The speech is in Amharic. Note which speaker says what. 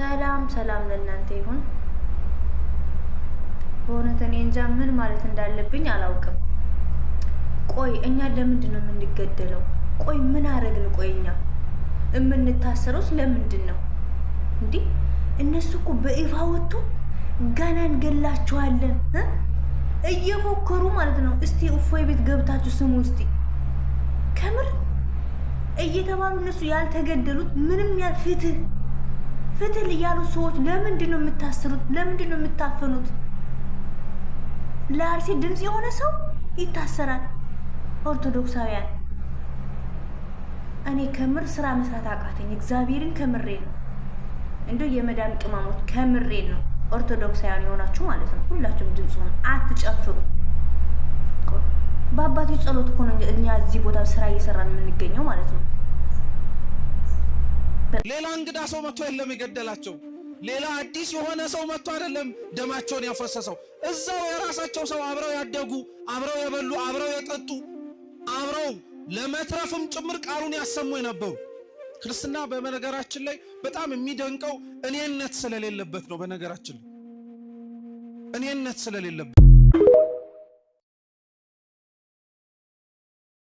Speaker 1: ሰላም ሰላም ለእናንተ ይሁን። በእውነት እኔ እንጃ ምን ማለት እንዳለብኝ አላውቅም። ቆይ እኛ ለምንድን ነው የምንገደለው? ቆይ ምን አረግን? ቆይ እኛ የምንታሰረውስ ለምንድን ነው እንዴ? እነሱ እኮ በይፋ ወጡ ገና እንገላቸዋለን እየፎከሩ ማለት ነው። እስቲ እፎይ ቤት ገብታችሁ ስሙ እስቲ ከምር እየተባሉ እነሱ ያልተገደሉት ምንም ፍትህ ያሉ ሰዎች ለምንድን ነው የምታስሩት? ለምንድን ነው የምታፈኑት? ለአርሲ ድምጽ የሆነ ሰው ይታሰራል። ኦርቶዶክሳውያን እኔ ከምር ስራ መስራት አቃተኝ። እግዚአብሔርን ከምሬ ነው። እንደው የመዳም ቅማሞች ከምሬ ነው። ኦርቶዶክሳውያን የሆናችሁ ማለት ነው ሁላችሁም ድምጽ ሆነ አትጨፍሩ። በአባቶች ጸሎት እኮ ነው እኛ እዚህ ቦታ ስራ እየሰራን የምንገኘው ማለት ነው።
Speaker 2: ሌላ እንግዳ ሰው መጥቶ የለም የገደላቸው። ሌላ አዲስ የሆነ ሰው መጥቶ አይደለም ደማቸውን ያፈሰሰው። እዛው የራሳቸው ሰው አብረው ያደጉ፣ አብረው የበሉ፣ አብረው የጠጡ፣ አብረው ለመትረፍም ጭምር ቃሉን ያሰሙ የነበሩ። ክርስትና በነገራችን ላይ በጣም የሚደንቀው እኔነት ስለሌለበት ነው። በነገራችን ላይ እኔነት ስለሌለበት